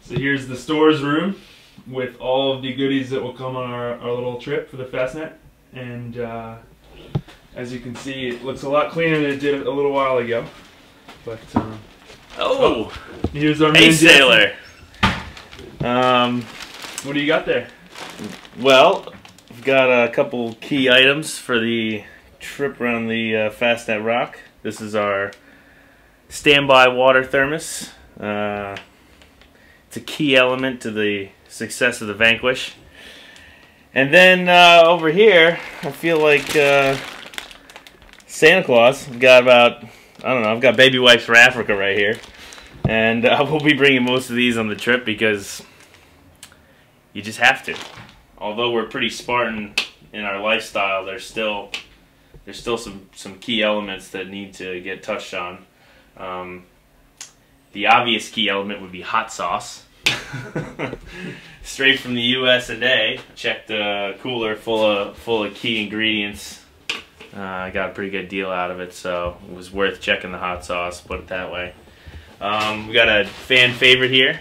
So here's the stores room with all of the goodies that will come on our little trip for the Fastnet. And as you can see, it looks a lot cleaner than it did a little while ago. But here's our hey sailor. What do you got there? Well, we've got a couple key items for the trip around the Fastnet Rock. This is our standby water thermos. It's a key element to the success of the Vanquish. And then over here, I feel like Santa Claus. I've got about, I don't know, I've got baby wipes for Africa right here. And we'll be bringing most of these on the trip because you just have to. Although we're pretty Spartan in our lifestyle, there's still some key elements that need to get touched on. The obvious key element would be hot sauce. Straight from the US a day. Checked a cooler full of key ingredients. I got a pretty good deal out of it, so it was worth checking the hot sauce, put it that way. We got a fan favorite here.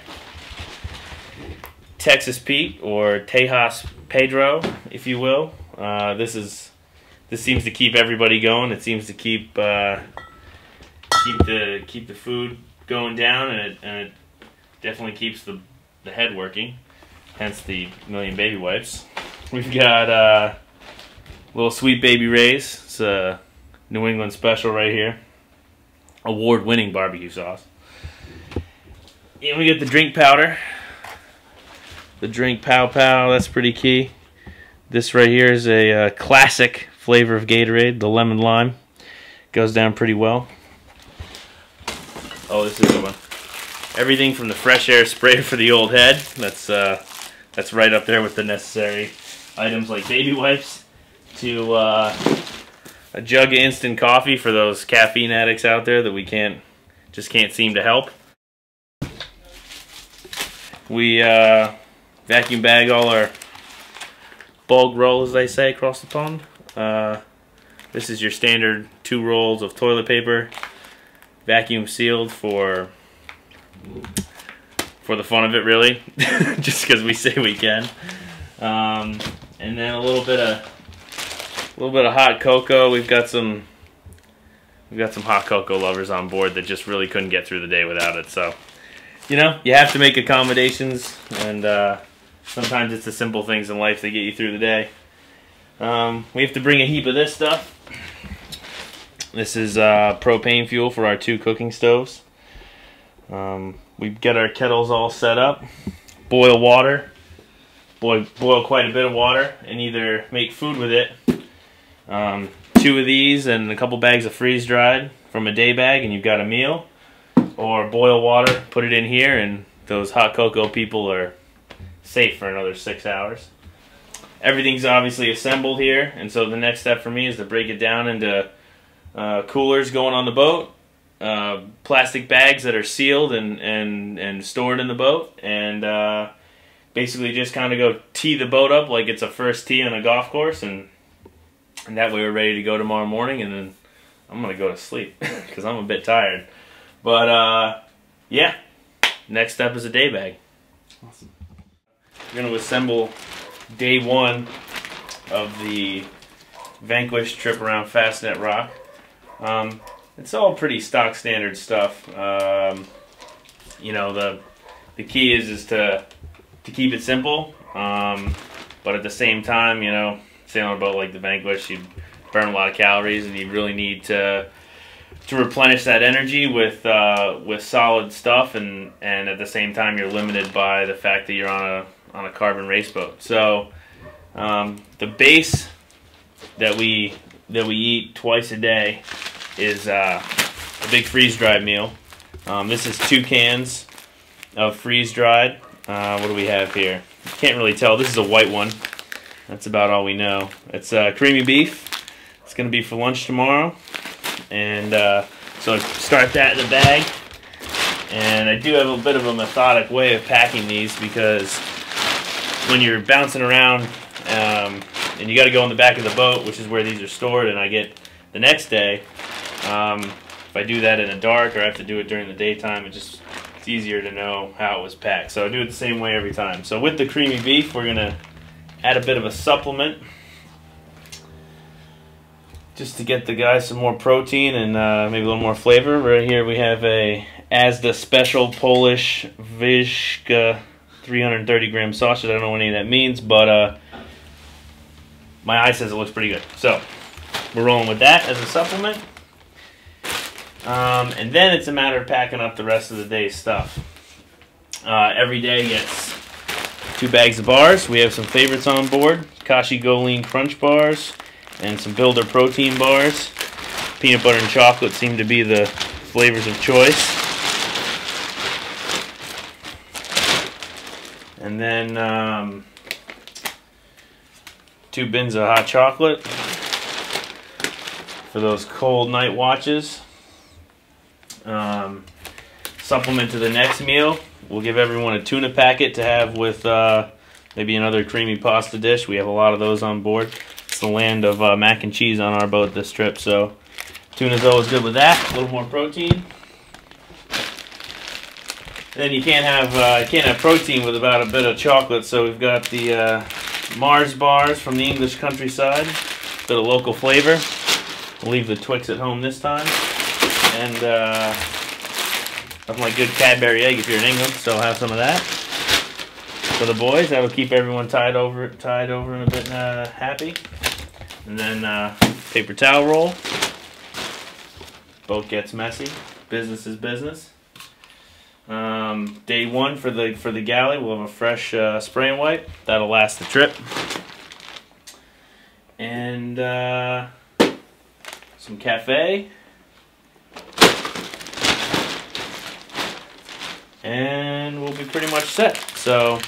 Texas Pete, or Tejas Pedro, if you will. This seems to keep everybody going. It seems to keep the food going down, and it definitely keeps the head working. Hence the million baby wipes. We've got little Sweet Baby Ray's. It's a New England special right here. Award-winning barbecue sauce. And we get the drink powder. The drink Pow Pow, that's pretty key. This right here is a classic flavor of Gatorade, the lemon lime. Goes down pretty well. Oh, this is a good one. Everything from the fresh air spray for the old head. That's right up there with the necessary items like baby wipes, to a jug of instant coffee for those caffeine addicts out there that we just can't seem to help. We vacuum bag all our bulk roll, as they say, across the pond. This is your standard 2 rolls of toilet paper, vacuum sealed for the fun of it, really, just because we say we can. And then a little bit of hot cocoa. We've got some hot cocoa lovers on board that just really couldn't get through the day without it. So, you know, you have to make accommodations, and sometimes it's the simple things in life that get you through the day. We have to bring a heap of this stuff. This is propane fuel for our 2 cooking stoves. We get our kettles all set up, boil water, boil quite a bit of water, and either make food with it. 2 of these and a couple bags of freeze-dried from a day bag, and you've got a meal. Or boil water, put it in here, and those hot cocoa people are safe for another 6 hours. Everything's obviously assembled here, and so the next step for me is to break it down into coolers going on the boat, plastic bags that are sealed and stored in the boat, and basically just kind of go tee the boat up like it's a first tee on a golf course, and that way we're ready to go tomorrow morning, and then I'm going to go to sleep because I'm a bit tired. But yeah, next step is a day bag. Awesome. We're going to assemble day 1 of the Vanquish trip around Fastnet Rock. It's all pretty stock standard stuff. You know, the key is to keep it simple, but at the same time, you know, sailing a boat like the Vanquish, you burn a lot of calories, and you really need to replenish that energy with solid stuff, and at the same time, you're limited by the fact that you're on a carbon race boat. So the base that we eat twice a day is a big freeze-dried meal. This is 2 cans of freeze-dried. What do we have here? Can't really tell. This is a white one. That's about all we know. It's creamy beef. It's going to be for lunch tomorrow. And so I start that in the bag. And I do have a bit of a methodic way of packing these, because when you're bouncing around and you got to go in the back of the boat, which is where these are stored, and I get the next day, if I do that in the dark or I have to do it during the daytime, it's it's easier to know how it was packed. So I do it the same way every time. So with the creamy beef, we're gonna add a bit of a supplement just to get the guys some more protein and maybe a little more flavor. Right here we have a Asda Special Polish Wyszka 330 gram sausage. I don't know what any of that means, but my eye says it looks pretty good. So we're rolling with that as a supplement. And then it's a matter of packing up the rest of the day's stuff. Every day gets 2 bags of bars. We have some favorites on board. Kashi Golean Crunch Bars and some Builder Protein Bars. Peanut butter and chocolate seem to be the flavors of choice. And then 2 bins of hot chocolate for those cold night watches. Supplement to the next meal, we'll give everyone a tuna packet to have with maybe another creamy pasta dish. We have a lot of those on board. It's the land of mac and cheese on our boat this trip, so tuna's always good with that. A little more protein. And then you can't have protein with about a bit of chocolate, so we've got the Mars bars from the English countryside. Bit of local flavor. We'll leave the Twix at home this time. And nothing like good Cadbury egg if you're in England, so I'll have some of that for the boys. That'll keep everyone tied over and a bit happy. And then paper towel roll. Boat gets messy. Business is business. Day 1 for the galley, we'll have a fresh spray and wipe. That'll last the trip. And some cafe. And we'll be pretty much set. So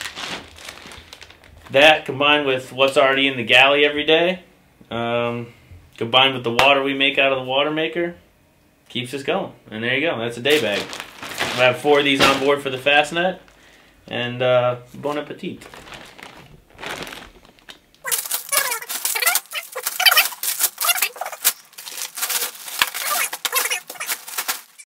that combined with what's already in the galley every day, combined with the water we make out of the water maker, keeps us going. And there you go, that's a day bag. We'll have 4 of these on board for the Fastnet, and bon appetit.